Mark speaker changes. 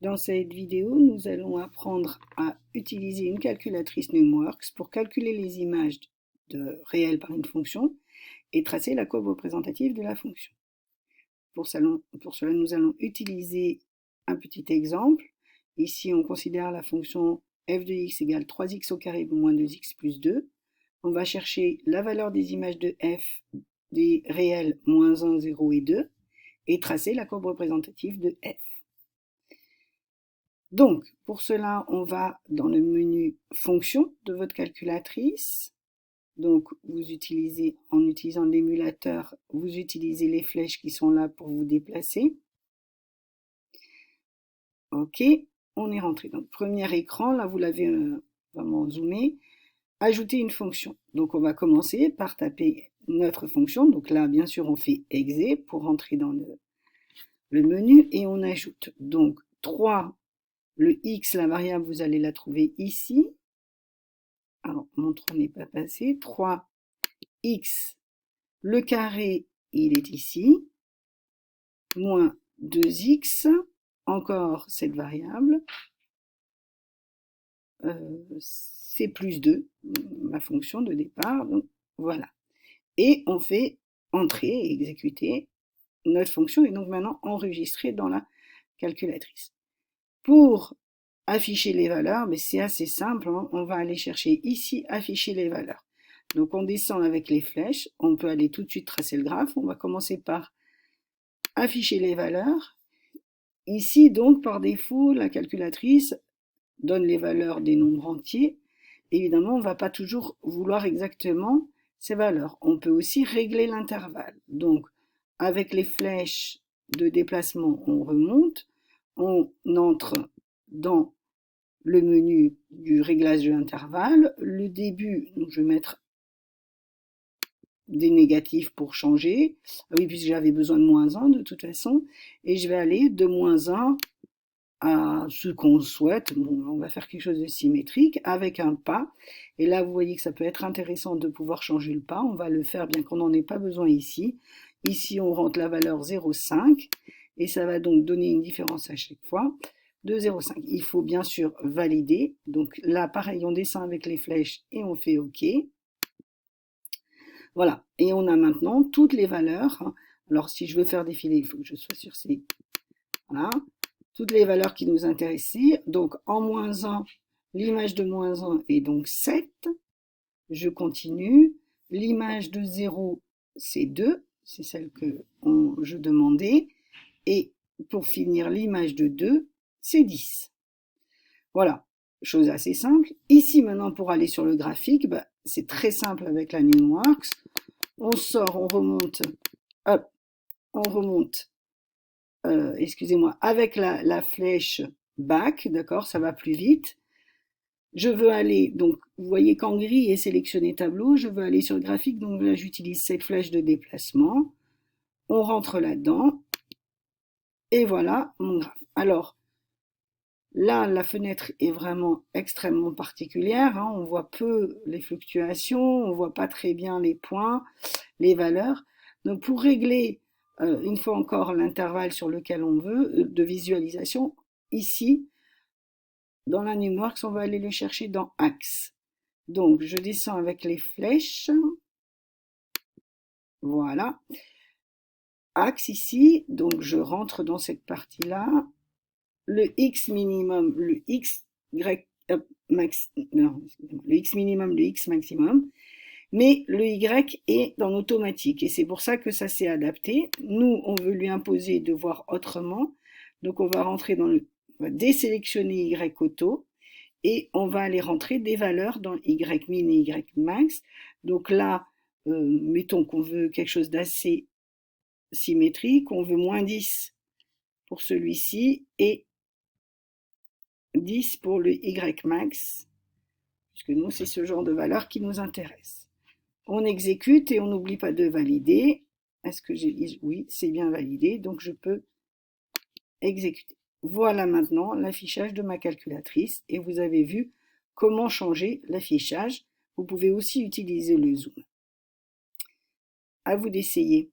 Speaker 1: Dans cette vidéo, nous allons apprendre à utiliser une calculatrice Numworks pour calculer les images réelles par une fonction et tracer la courbe représentative de la fonction. Pour cela, nous allons utiliser un petit exemple. Ici, on considère la fonction f de x égale 3x au carré moins 2x plus 2. On va chercher la valeur des images de f des réels moins 1, 0 et 2 et tracer la courbe représentative de f. Donc, pour cela, on va dans le menu Fonction de votre calculatrice. Donc, en utilisant l'émulateur, vous utilisez les flèches qui sont là pour vous déplacer. OK, on est rentré dans le premier écran. Là, vous l'avez vraiment zoomé. Ajouter une fonction. Donc, on va commencer par taper notre fonction. Donc là, bien sûr, on fait exe pour rentrer dans le menu et on ajoute donc 3. Le x, la variable, vous allez la trouver ici. Alors, mon trou n'est pas passé. 3x, le carré, il est ici. Moins 2x, encore cette variable. C'est plus 2, ma fonction de départ. Donc, voilà. Et on fait entrer et exécuter notre fonction est donc maintenant enregistrée dans la calculatrice. Pour afficher les valeurs, mais c'est assez simple, hein. On va aller chercher ici, afficher les valeurs. Donc on descend avec les flèches, on peut aller tout de suite tracer le graphe. On va commencer par afficher les valeurs. Ici, donc, par défaut, la calculatrice donne les valeurs des nombres entiers. Évidemment, on ne va pas toujours vouloir exactement ces valeurs. On peut aussi régler l'intervalle. Donc, avec les flèches de déplacement, on remonte, on entre dans le menu du réglage de l'intervalle. Le début, donc je vais mettre des négatifs pour changer. Oui, puisque j'avais besoin de moins 1 de toute façon. Et je vais aller de moins 1 à ce qu'on souhaite. Bon, on va faire quelque chose de symétrique avec un pas. Et là, vous voyez que ça peut être intéressant de pouvoir changer le pas. On va le faire bien qu'on n'en ait pas besoin ici. Ici, on rentre la valeur 0,5 et ça va donc donner une différence à chaque fois de 0,5. Il faut bien sûr valider. Donc là, pareil, on descend avec les flèches et on fait OK. Voilà. Et on a maintenant toutes les valeurs. Alors, si je veux faire défiler, il faut que je sois sur ces... Voilà. Toutes les valeurs qui nous intéressaient. Donc, en moins 1, l'image de moins 1 est donc 7. Je continue. L'image de 0, c'est 2. C'est celle que je demandais. Et pour finir, l'image de 2, c'est 10. Voilà, chose assez simple. Ici, maintenant, pour aller sur le graphique, bah, c'est très simple avec la Numworks. On sort, on remonte, hop, on remonte, excusez-moi, avec la flèche back, d'accord, ça va plus vite. Je veux aller, donc vous voyez qu'en gris est sélectionné tableau, je veux aller sur le graphique, donc là j'utilise cette flèche de déplacement. On rentre là-dedans, et voilà mon graphe. Alors, là, la fenêtre est vraiment extrêmement particulière, hein. On voit peu les fluctuations, on voit pas très bien les points, les valeurs. Donc pour régler une fois encore l'intervalle sur lequel on veut de visualisation, ici, dans la Numworks, on va aller le chercher dans Axe. Donc je descends avec les flèches, voilà. Axe ici, donc je rentre dans cette partie-là. Le x minimum, le x max, non, le x minimum, le x maximum, mais le y est dans automatique et c'est pour ça que ça s'est adapté. Nous, on veut lui imposer de voir autrement, donc on va rentrer dans le, on va désélectionner y auto et on va aller rentrer des valeurs dans y min et y max. Donc là, mettons qu'on veut quelque chose d'assez symétrique, on veut moins 10 pour celui-ci et 10 pour le y max, puisque nous, c'est ce genre de valeur qui nous intéresse. On exécute et on n'oublie pas de valider. Est-ce que j'ai dit oui, c'est bien validé, donc je peux exécuter. Voilà maintenant l'affichage de ma calculatrice et vous avez vu comment changer l'affichage. Vous pouvez aussi utiliser le zoom. À vous d'essayer.